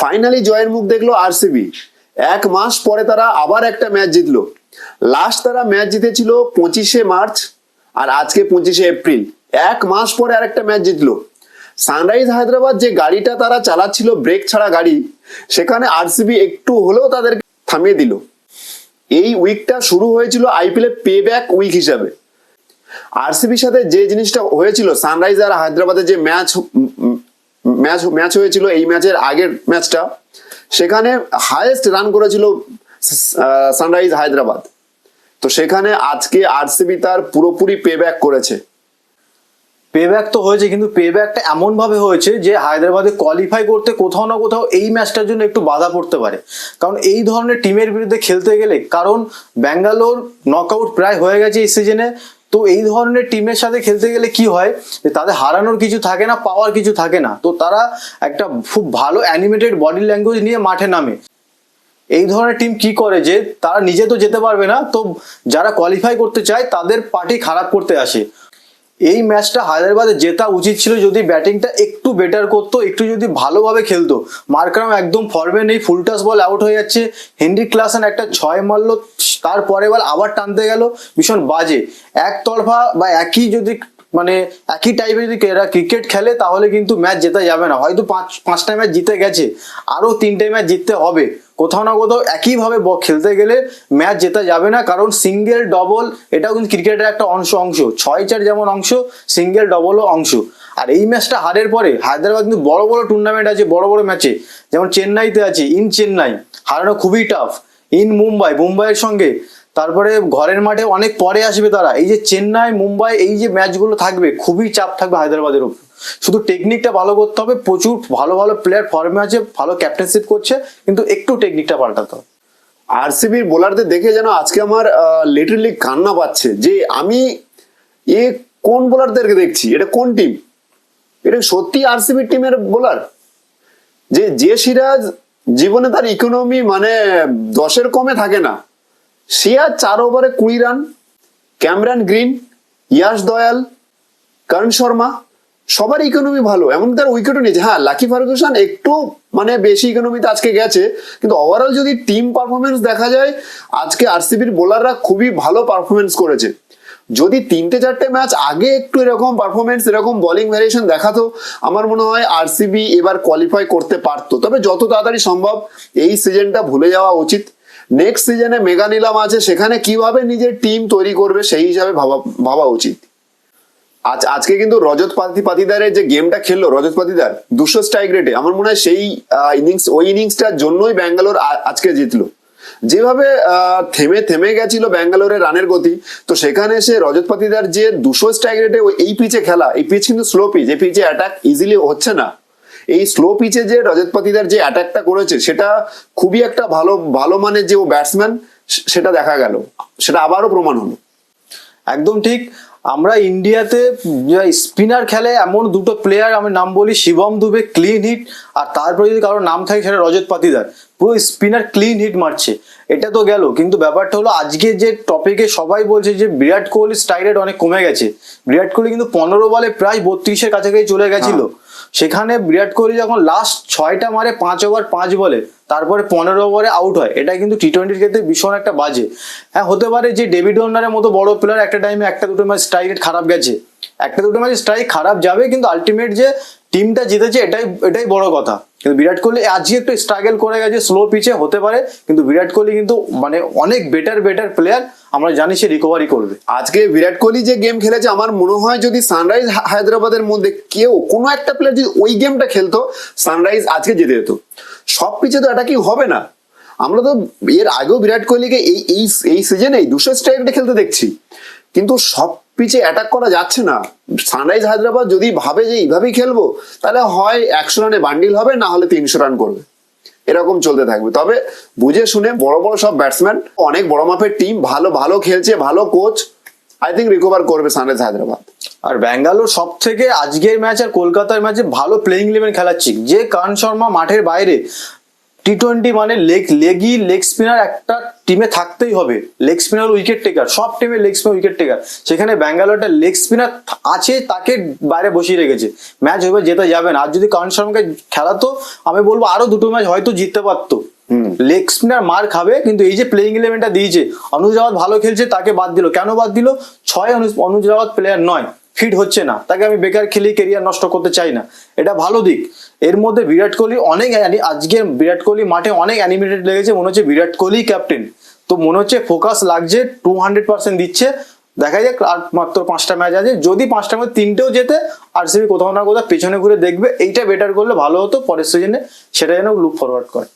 Finally জয়ের মুখ দেখলো আরসিবি। 1 মাস পরে তারা আবার একটা ম্যাচ জিতলো। লাস্ট তারা ম্যাচ জিতেছিল 25শে মার্চ, আর আজকে 25শে এপ্রিল। 1 মাস পরে আরেকটা ম্যাচ জিতলো। সানরাইজ হায়দ্রাবাদ যে গাড়িটা তারা চালাচ্ছিল ব্রেক ছাড়া গাড়ি, সেখানে আরসিবি একটু হলেও তাদেরকে থামিয়ে দিল। এই উইকটা শুরু হয়েছিল আইপিএল এ পে ব্যাক উইক হিসাবে। আরসিবির সাথে যে জিনিসটা হয়েছিল, সানরাইজ আর হায়দ্রাবাদের যে ম্যাচ হয়েছিল, এই ম্যাচের আগের ম্যাচটা, সেখানে হাইয়েস্ট রান করেছিল সানরাইজ হায়দ্রাবাদ। তো সেখানে আজকে আরসিবি তার পুরোপুরি পে ব্যাক করেছে। পে ব্যাক তো হয়েছে, কিন্তু পে ব্যাকটা এমন ভাবে হয়েছে যে হায়দ্রাবাদে কোয়ালিফাই করতে কোথাও না কোথাও এই ম্যাচটার জন্য একটু বাধা পড়তে পারে। কারণ এই ধরনের টিমের বিরুদ্ধে খেলতে গেলে, কারণ ব্যাঙ্গালোর নকআউট প্রায় হয়ে গেছে এই সিজনে, তো এই ধরনের টিমের সাথে খেলতে গেলে কি হয় যে তাদের হারানোর কিছু থাকে না, পাওয়ার কিছু থাকে না। তো তারা একটা খুব ভালো অ্যানিমেটেড বডি ল্যাঙ্গুয়েজ নিয়ে মাঠে নামে। এই ধরনের টিম কি করে যে তারা নিজে তো যেতে পারবে না, তো যারা কোয়ালিফাই করতে চায় তাদের পার্টি খারাপ করতে আসে। এই ম্যাচটা হায়দ্রাবাদে জেতা উচিত ছিল যদি ব্যাটিংটা একটু বেটার করতো, একটু যদি ভালোভাবে খেলতো। মার্কারাম একদম ফর্মে নেই, ফুলটাস বল আউট হয়ে যাচ্ছে। হেনরি ক্লাসেন একটা 6 মারলো, তারপরে বল আবার টানতে গেল, ভীষণ বাজে। একতরফা বা একই টাইপের যদি এরা ক্রিকেট খেলে তাহলে কিন্তু ম্যাচ জেতা যাবে না। হয়তো পাঁচটা ম্যাচ জিতে গেছে, আরো 3টে ম্যাচ জিততে হবে। কোথাও না কোথাও একইভাবে খেলতে গেলে ম্যাচ জেতা যাবে না, কারণ সিঙ্গেল ডবল এটাও কিন্তু ক্রিকেটের একটা অংশ। 6-4 যেমন অংশ, সিঙ্গেল ডবলও অংশ। আর এই ম্যাচটা হারের পরে হায়দ্রাবাদ কিন্তু বড় বড় টুর্নামেন্ট আছে, বড় বড় ম্যাচে, যেমন চেন্নাইতে আছে, ইন চেন্নাই হারানো খুবই টাফ, ইন মুম্বাইয়ের সঙ্গে, তারপরে ঘরের মাঠে অনেক পরে আসবে তারা। এই যে চেন্নাই, মুম্বাই, এই যে ম্যাচগুলো থাকবে, খুবই চাপ থাকবে হায়দ্রাবাদের উপর। শুধু টেকনিকটা ভালো করতে হবে, প্রচুর ভালো ভালো প্লেয়ার ফর্মে আছে, ভালো ক্যাপ্টেনশিপ করছে, কিন্তু একটু টেকনিকটা পাল্টাতে হবে। আরসিবির বোলারদের দেখে যেন আজকে আমার লিটারালি কান্না পাচ্ছে যে আমি কোন বোলারদেরকে দেখছি, এটা কোন টিম? এটা সত্যি আরসিবির টিমের বোলার? যে সিরাজ জীবনে তার ইকোনমি 10-এর কমে থাকে না, সে আর 4 ওভারে 20 run. Cameron green, Yash Dayal, করণ শর্মা, সবার ইকোনমি ভালো, এমন তার উইকেটও নিয়েছে। হ্যাঁ, লাকি ফার্গুসন একটু বেশি ইকোনমিতে আজকে গেছে, কিন্তু ওভারঅল যদি টিম পারফরমেন্স দেখা যায়, আজকে আরসিবির বোলাররা খুবই ভালো পারফরমেন্স করেছে। যদি 3-4টে ম্যাচ আগে একটু এরকম পারফরমেন্স, এরকম বোলিং ভ্যারিয়েশন দেখাতো, আমার মনে হয় আরসিবি এবার কোয়ালিফাই করতে পারতো। তবে যত তাড়াতাড়ি সম্ভব এই সিজনটা ভুলে যাওয়া উচিত। নেক্সট সিজনে মেগা নিলাম আছে, সেখানে কিভাবে নিজের টিম তৈরি করবে সেই হিসাবে ভাবা উচিত। আজকে কিন্তু রজত পাতিদারের যে গেমটা খেললো, রজত পাতিদার 200 স্ট্রাইক রেটে, আমার মনে হয় সেই ওই ইনিংসটার জন্যই ব্যাঙ্গালোর আজকে জিতলো। যেভাবে থেমে গেছিল ব্যাঙ্গালোরের রানের গতি, তো সেখানে এসে রজত পাতিদার যে 200 স্ট্রাইক রেটে এই পিচে খেলা, এই পিচ কিন্তু স্লো পিচ, এই পিচে অ্যাটাক ইজিলি হচ্ছে না। এই স্লো পিচে যে রজত পাতিদার যে অ্যাটাকটা করেছে, সেটা খুবই একটা ভালো মানের যে ও ব্যাটসম্যান, সেটা দেখা গেল, সেটা আবারও প্রমাণ হলো। একদম ঠিক। আমরা ইন্ডিয়াতে স্পিনার খেলে এমন দুটো প্লেয়ার আমি নাম বলি, শিবম দুবে ক্লিন হিট, আর তারপরে যদি কারোর নাম থাকে সেটা রজত পাতিদার, পুরো স্পিনার ক্লিন হিট মারছে। এটা তো গেল, কিন্তু ব্যাপারটা হলো আজকে যে টপিকে সবাই বলছে যে বিরাট কোহলির স্ট্রাইক রেট অনেক কমে গেছে। বিরাট কোহলি কিন্তু 15 বলে প্রায় 32-এর কাছাকাছি চলে গেছিল। সেখানে বিরাট কোহলি যখন লাস্ট 6টা মারে 5 ওভার 5 বলে, তারপরে 15 ওভারে আউট হয়, এটা কিন্তু টি20-র ক্ষেত্রে ভীষণ একটা বাজে। হ্যাঁ, হতে পারে যে ডেভিড ওয়ার্নারের মতো বড় প্লেয়ার একটা টাইমে 1-2 ম্যাচ স্ট্রাইক রেট খারাপ গেছে, 1-2 ম্যাচ স্ট্রাইক খারাপ যাবে, কিন্তু আলটিমেট যে টিমটা জিতেছে এটাই বড় কথা। কিন্তু বিরাট কোহলি আজকে একটু স্ট্রাগল করে গেছে স্লো পিচে, হতে পারে, কিন্তু বিরাট কোহলি কিন্তু অনেক বেটার প্লেয়ার, আমরা জানি সে রিকভারি করবে। আজকে বিরাট কোহলি যে গেম খেলেছে, আমার মনে হয় যদি সানরাইজ হায়দ্রাবাদের মধ্যে কোনো একটা প্লেয়ার যদি ওই গেমটা খেলতো, সানরাইজ আজকে জিতে যেত। সব পিচে তো এটা কি হবে না। আমরা তো এর আগেও বিরাট কোহলিকে এই সিজনে 200 স্ট্রাইক রেটে খেলতে দেখছি, কিন্তু সব পিচে অ্যাটাক করা যাচ্ছে না। সানরাইজ হায়দ্রাবাদ যদি ভাবে যে এইভাবেই খেলবো, তাহলে হয় 100 রানে বান্ডিল হবে, না হলে 300 রান করবে, এরকম চলতে থাকবে। তবে বুঝে শুনে বড় সব ব্যাটসম্যান, অনেক বড় মাপের টিম, ভালো খেলছে, ভালো কোচ, আই থিঙ্ক রিকভার করবে সানরাইজ হায়দ্রাবাদ। আর ব্যাঙ্গালোর সব থেকে আজকের ম্যাচ আর কলকাতার ম্যাচে ভালো প্লেইং ইলেভেন খেলাচ্ছি। যে করণ শর্মা মাঠের বাইরে T20 মানে লেগ স্পিনার একটা টিমে থাকতেই হবে। লেগ স্পিনার উইকেট টেকার, সব টিমে লেগ স্পিনার উইকেট টেকার। সেখানে ব্যাঙ্গালোরটা লেগ স্পিনার আছে, তাকে বাইরে বসিয়ে রেখেছে। ম্যাচ হবে জেতা যাবে না। আর যদি কারণ শর্মাকে খেলাতো, আমি বলবো আরো দুটো ম্যাচ হয়তো জিততে পারতো। লেগ স্পিনার মার খাবে, কিন্তু এই যে প্লেইং ইলেভেনটা দিয়েছে, অনুজ রাওয়াত ভালো খেলছে, তাকে বাদ দিল। কেন বাদ দিল? 6 অনুজ রাওয়াত প্লেয়ার নয়, ফিট হচ্ছে না, তাকে আমি বেকার খেলেই কেরিয়ার নষ্ট করতে চাই না। এটা ভালো দিক। এর মধ্যে বিরাট কোহলি আজকে বিরাট কোহলি মাঠে অনেক অ্যানিমেটেড লেগেছে, মনে হচ্ছে বিরাট কোহলি ক্যাপ্টেন। তো মনে হচ্ছে ফোকাস লাগছে, 200% দিচ্ছে। দেখা যাক, আর মাত্র 5টা ম্যাচ আছে, যদি 5টার মধ্যে 3টেও জেতে, আরসিবি কোথাও না কোথাও পেছনে ঘুরে দেখবে। এইটা বেটার করলে ভালো হতো পরের সিজনে, সেটা যেন লুক ফরওয়ার্ড করে।